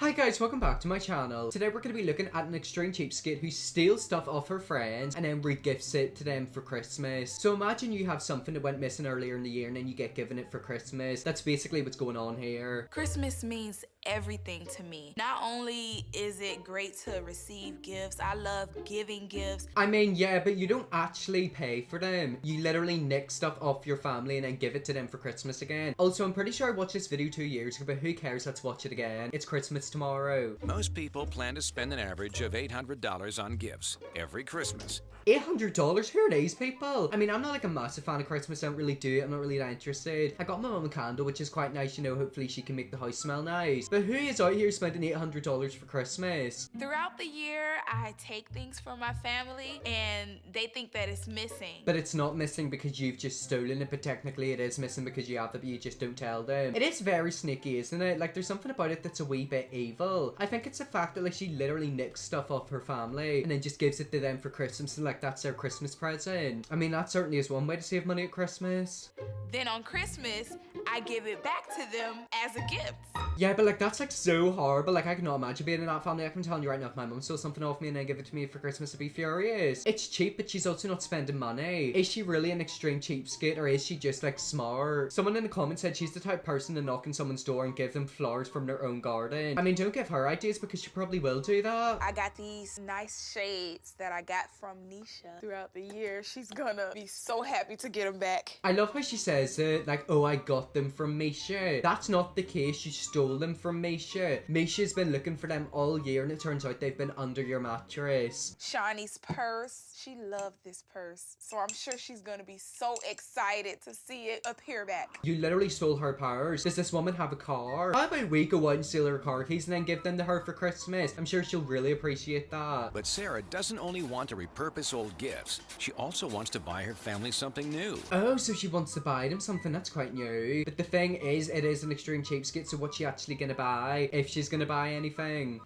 Hi guys, welcome back to my channel. Today we're going to be looking at an extreme cheapskate who steals stuff off her friends and then re-gifts it to them for Christmas. So imagine you have something that went missing earlier in the year and then you get given it for Christmas. That's basically what's going on here. Christmas means everything to me. Not only is it great to receive gifts, I love giving gifts. I mean, yeah, but you don't actually pay for them. You literally nick stuff off your family and then give it to them for Christmas again. Also, I'm pretty sure I watched this video 2 years ago, but who cares? Let's watch it again. It's Christmas tomorrow. Most people plan to spend an average of $800 on gifts every Christmas. $800? Who are these people? I mean, I'm not like a massive fan of Christmas. I don't really do it. I'm not really that interested. I got my mum a candle, which is quite nice. You know, hopefully she can make the house smell nice. But who is out here spending $800 for Christmas? Throughout the year, I take things from my family and they think that it's missing. But it's not missing because you've just stolen it, but technically it is missing because you have it, but you just don't tell them. It is very sneaky, isn't it? Like, there's something about it that's a wee bit evil. I think it's the fact that, like, she literally nicks stuff off her family and then just gives it to them for Christmas and, like, that's their Christmas present. I mean, that certainly is one way to save money at Christmas. Then on Christmas, I give it back to them as a gift. Yeah, but like that's like so horrible. Like I cannot imagine being in that family. I can tell you right now, if my mum stole something off me and then give it to me for Christmas, I'd be furious. It's cheap, but she's also not spending money. Is she really an extreme cheapskate or is she just like smart? Someone in the comments said she's the type of person to knock on someone's door and give them flowers from their own garden. I mean, don't give her ideas because she probably will do that. I got these nice shades that I got from Nisha throughout the year. She's gonna be so happy to get them back. I love how she says it, like, oh, I got them from Misha. That's not the case. You stole them from Misha. Misha's been looking for them all year and it turns out they've been under your mattress. Shawnee's purse. She loved this purse. So I'm sure she's gonna be so excited to see it appear back. You literally stole her purse. Does this woman have a car? How about we go out and steal her car keys and then give them to her for Christmas? I'm sure she'll really appreciate that. But Sarah doesn't only want to repurpose old gifts, she also wants to buy her family something new. Oh, so she wants to buy them something. That's quite new. But the thing is, it is an extreme cheapskate, so what's she actually gonna buy? If she's gonna buy anything.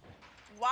Voila!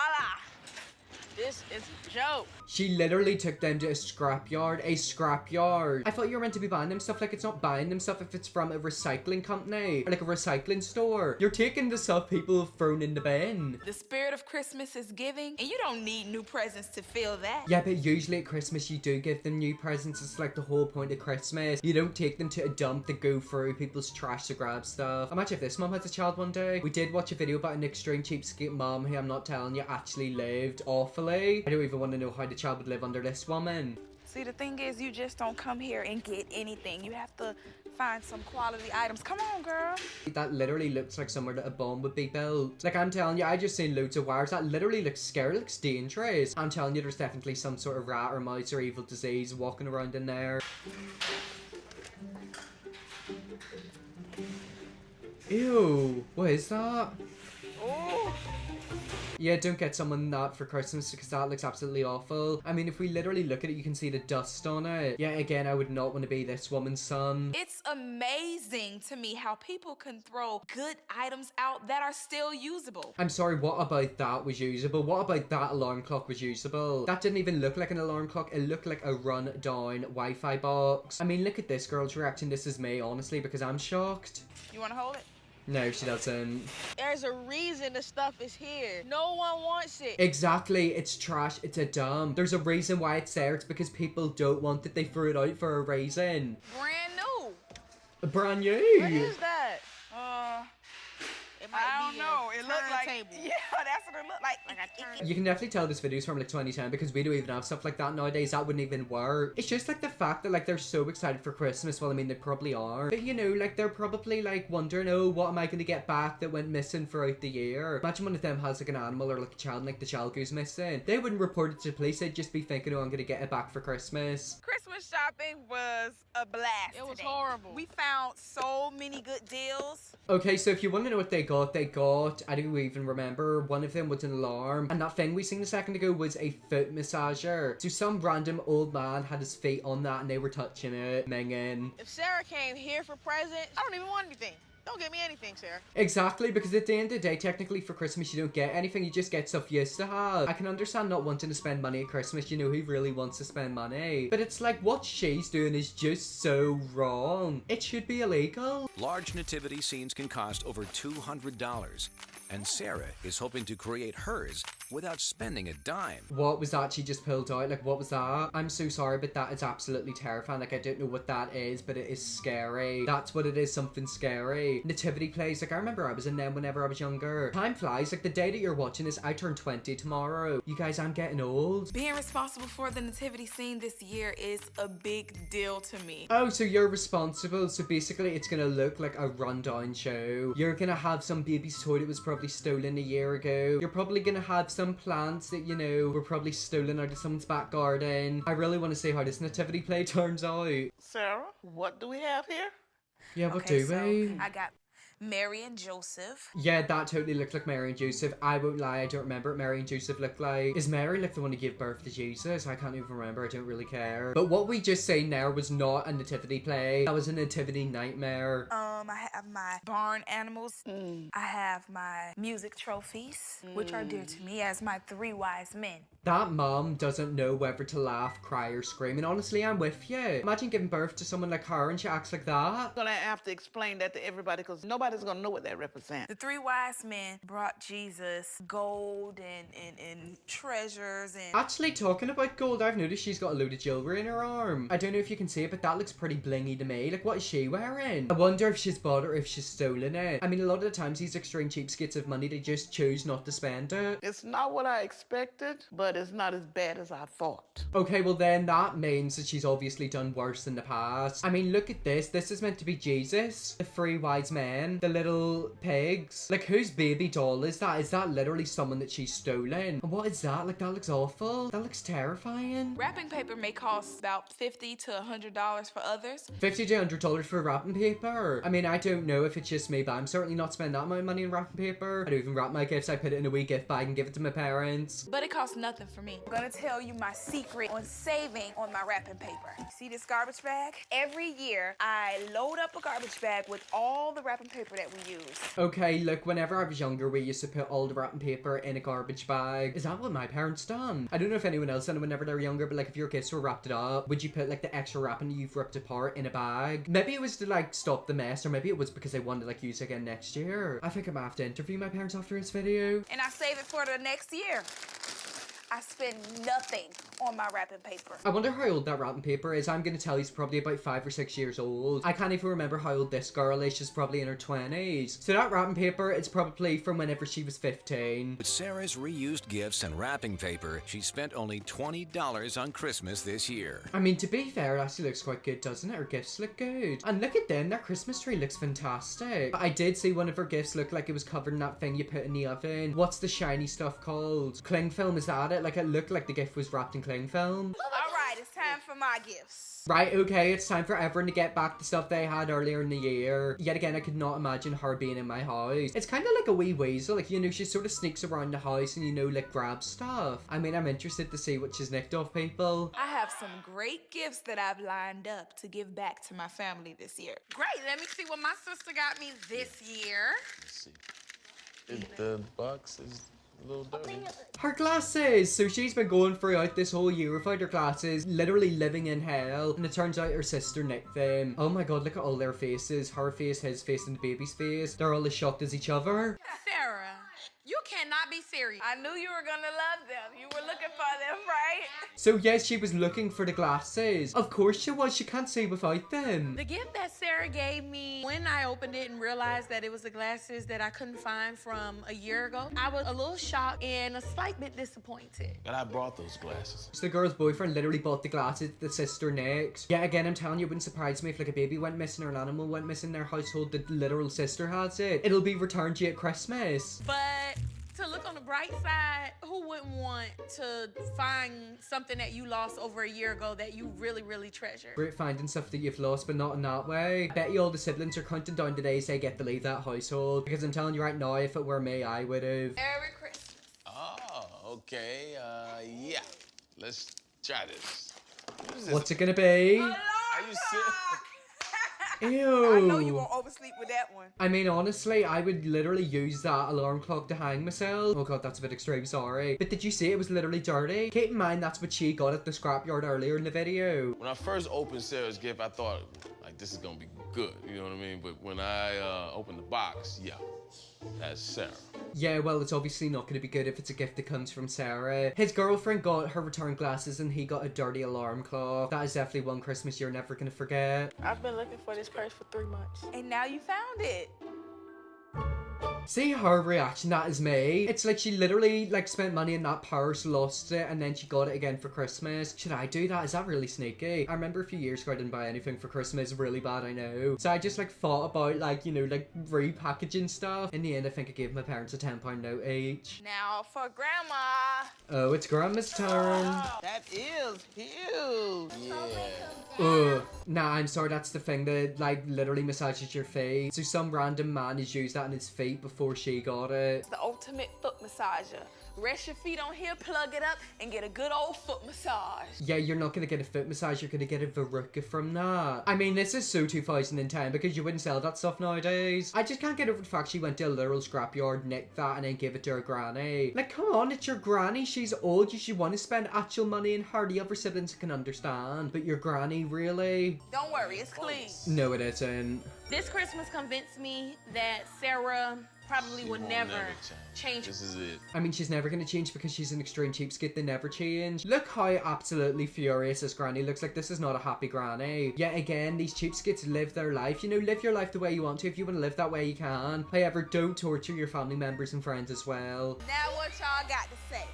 This is a joke. She literally took them to a scrapyard. A scrapyard. I thought you were meant to be buying them stuff. Like, it's not buying them stuff if it's from a recycling company or like a recycling store. You're taking the stuff people have thrown in the bin. The spirit of Christmas is giving, and you don't need new presents to feel that. Yeah, but usually at Christmas you do give them new presents. It's like the whole point of Christmas. You don't take them to a dump to go through people's trash to grab stuff. Imagine if this mom has a child one day. We did watch a video about an extreme cheapskate mom who, I'm not telling you, actually lived awfully. I don't even want to know how the child would live under this woman. See, the thing is, you just don't come here and get anything. You have to find some quality items. Come on, girl. That literally looks like somewhere that a bomb would be built. Like, I'm telling you, I just seen loads of wires. That literally looks scary, looks dangerous. I'm telling you, there's definitely some sort of rat or mouse or evil disease walking around in there. Ew, what is that? Oh. Yeah, don't get someone that for Christmas because that looks absolutely awful. I mean, if we literally look at it, you can see the dust on it. Yeah, again, I would not want to be this woman's son. It's amazing to me how people can throw good items out that are still usable. I'm sorry, what about that was usable? What about that alarm clock was usable? That didn't even look like an alarm clock. It looked like a run-down Wi-Fi box. I mean, look at this girl's reaction. This is me, honestly, because I'm shocked. You want to hold it? No, she doesn't. There's a reason the stuff is here. No one wants it. Exactly, it's trash, it's a dump. There's a reason why it's there. It's because people don't want it. They threw it out for a reason. Brand new. Brand new. What is that? It might I don't be know. It looked like turntable. yeah, that's what it looked like. Like a turn. You can definitely tell this video's from like 2010 because we don't even have stuff like that nowadays. That wouldn't even work. It's just like the fact that like they're so excited for Christmas. Well, I mean, they probably are. But you know, like they're probably like wondering, oh, what am I going to get back that went missing throughout the year? Imagine one of them has like an animal or like a child and like the child goes missing. They wouldn't report it to the police. They'd just be thinking, oh, I'm going to get it back for Christmas. Christmas shopping was a blast. It was today. horrible. We found so many good deals. Okay, so if you want to know what they got, I don't even remember. One of them was an alarm. And that thing we seen a second ago was a foot massager. So some random old man had his feet on that and they were touching it, minging. If Sarah came here for presents, I don't even want anything. Don't get me anything, Sarah. Exactly, because at the end of the day, technically for Christmas, you don't get anything. You just get stuff you used to have. I can understand not wanting to spend money at Christmas. You know, who really wants to spend money? But it's like, what she's doing is just so wrong. It should be illegal. Large nativity scenes can cost over $200. and Sarah is hoping to create hers without spending a dime. What was that she just pulled out? Like, what was that? I'm so sorry, but that is absolutely terrifying. Like, I don't know what that is, but it is scary. That's what it is, something scary. Nativity plays. Like, I remember I was in them whenever I was younger. Time flies. Like, the day that you're watching this, I turn 20 tomorrow. You guys, I'm getting old. Being responsible for the nativity scene this year is a big deal to me. Oh, so you're responsible. So basically, it's gonna look like a rundown show. You're gonna have some baby's toy that was probably stolen a year ago. You're probably gonna have some plants that, you know, were probably stolen out of someone's back garden. I really want to see how this nativity play turns out. Sarah, what do we have here? Yeah, what Okay, do we? I got Mary and Joseph. Yeah, that totally looked like Mary and Joseph. I won't lie, I don't remember what Mary and Joseph looked like. Is Mary like the one who gave birth to Jesus? I can't even remember, I don't really care. But what we just saying there was not a nativity play. That was a nativity nightmare. I have my barn animals. I have my music trophies, which are dear to me, as my 3 wise men. That mom doesn't know whether to laugh, cry, or scream. And honestly, I'm with you. Imagine giving birth to someone like her and she acts like that. I'm gonna have to explain that to everybody because nobody's gonna know what that represents. The 3 wise men brought Jesus gold and treasures and... Actually, talking about gold, I've noticed she's got a load of jewelry in her arm. I don't know if you can see it, but that looks pretty blingy to me. Like, what is she wearing? I wonder if she's bought it or if she's stolen it. I mean, a lot of the times these extreme cheapskates of money, they just choose not to spend it. It's not what I expected, but it's not as bad as I thought. Okay, well then that means that she's obviously done worse in the past. I mean, look at this. This is meant to be Jesus. The 3 wise men. The little pigs. Like, whose baby doll is that? Is that literally someone that she's stolen? And what is that? Like, that looks awful. That looks terrifying. Wrapping paper may cost about $50 to $100 for others. $50 to $100 for wrapping paper. I mean, I don't know if it's just me, but I'm certainly not spending that amount of money on wrapping paper. I don't even wrap my gifts. I put it in a wee gift bag and give it to my parents. But it costs nothing for me. I'm gonna tell you my secret on saving on my wrapping paper. See this garbage bag? Every year, I load up a garbage bag with all the wrapping paper that we use. Okay, look, whenever I was younger, we used to put all the wrapping paper in a garbage bag. Is that what my parents done? I don't know if anyone else done it whenever they were younger, but like if your gifts were wrapped it up, would you put like the extra wrapping that you've ripped apart in a bag? Maybe it was to like stop the mess, or maybe it was because they wanted to like use it again next year. I think I'm gonna have to interview my parents after this video. And I save it for the next year. I spend nothing on my wrapping paper. I wonder how old that wrapping paper is. I'm gonna tell you it's probably about 5 or 6 years old. I can't even remember how old this girl is. She's probably in her 20s. So that wrapping paper, it's probably from whenever she was 15. With Sarah's reused gifts and wrapping paper, she spent only $20 on Christmas this year. I mean, to be fair, it actually looks quite good, doesn't it? Her gifts look good. And look at them, their Christmas tree looks fantastic. But I did see one of her gifts look like it was covered in that thing you put in the oven. What's the shiny stuff called? Cling film, is that it? Like, it looked like the gift was wrapped in cling film. All right, it's time for my gifts. Right, okay, it's time for everyone to get back the stuff they had earlier in the year. Yet again, I could not imagine her being in my house. It's kind of like a wee weasel, like, you know, she sort of sneaks around the house and, you know, like, grabs stuff. I mean, I'm interested to see what she's nicked off people. I have some great gifts that I've lined up to give back to my family this year. Great, let me see what my sister got me this year. Let's see. The box is a little dirty. Her glasses! So she's been going throughout this whole year without her glasses, literally living in hell, and it turns out her sister nicked them. Oh my god, look at all their faces. Her face, his face, and the baby's face. They're all as shocked as each other. Sarah, you cannot be serious. I knew you were gonna love them. You were looking for them, right? So yes, she was looking for the glasses. Of course she was, she can't see without them. The gift that Sarah gave me, when I opened it and realized that it was the glasses that I couldn't find from a year ago, I was a little shocked and a slight bit disappointed. And I brought those glasses. So the girl's boyfriend literally bought the glasses the sister nicked. Yeah, again, I'm telling you, it wouldn't surprise me if like a baby went missing or an animal went missing in their household, the literal sister has it. It'll be returned to you at Christmas. But to look on the bright side, who wouldn't want to find something that you lost over a year ago that you really, really treasure? Great finding stuff that you've lost, but not in that way. I bet you all the siblings are counting down the days they get to leave that household. Because I'm telling you right now, if it were me, I would have. Merry Christmas. Oh, okay. Yeah. Let's try this. What is this? What's it gonna be? Are you serious? Ew. I know you won't oversleep with that one. I mean, honestly, I would literally use that alarm clock to hang myself. Oh god, that's a bit extreme, sorry. But did you see it was literally dirty? Keep in mind, that's what she got at the scrapyard earlier in the video. When I first opened Sarah's gift, I thought, like, this is gonna be good, you know what I mean? But when I opened the box, yeah, that's Sarah. Yeah, well, it's obviously not going to be good if it's a gift that comes from Sarah. His girlfriend got her return glasses and he got a dirty alarm clock. That is definitely one Christmas you're never going to forget. I've been looking for this purse for 3 months. And now you found it. See her reaction, that is me. It's like she literally like spent money in that purse, lost it, and then she got it again for Christmas. Should I do that? Is that really sneaky? I remember a few years ago I didn't buy anything for Christmas. Really bad, I know. So I just like thought about like, you know, like repackaging stuff. In the end, I think I gave my parents a £10 note each. Now for Grandma. Oh, it's Grandma's turn. That is huge. Yeah. Ugh. Nah, I'm sorry, that's the thing that like literally massages your feet. So some random man has used that on his feet before she got it. It's the ultimate foot massager. Rest your feet on here, plug it up, and get a good old foot massage. Yeah, you're not gonna get a foot massage, you're gonna get a verruca from that. I mean, this is so 2010 because you wouldn't sell that stuff nowadays. I just can't get over the fact she went to a literal scrapyard, nicked that, and then gave it to her granny. Like, come on, it's your granny, she's old, you should want to spend actual money on her. The other siblings can understand, but your granny, really? Don't worry, it's clean. No, it isn't. This Christmas convinced me that Sarah probably would Won't never change. This is it. I mean, she's never gonna change because she's an extreme cheapskate. They never change. Look how absolutely furious this granny looks. Like, this is not a happy granny. Yet again, these cheapskates live their life. You know, live your life the way you want to. If you want to live that way, you can. However, don't torture your family members and friends as well. Now what y'all got to say?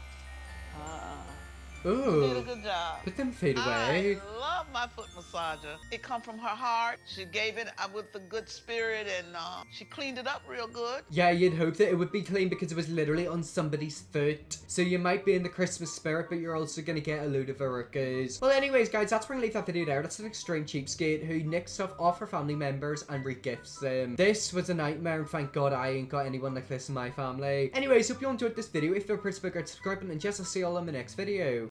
Did a Ooh. good job. Put them feet away. I love my foot massager. It come from her heart. She gave it with a good spirit, and she cleaned it up real good. Yeah, you'd hope that it would be clean because it was literally on somebody's foot. So you might be in the Christmas spirit, but you're also gonna get a load of verrucas. Well, anyways, guys, that's where I'm gonna leave that video there. That's an extreme cheapskate who nicks stuff off her family members and regifts them. This was a nightmare, and thank God I ain't got anyone like this in my family. Anyways, hope you enjoyed this video. If you're a person, subscribe, and just I'll see you all in the next video.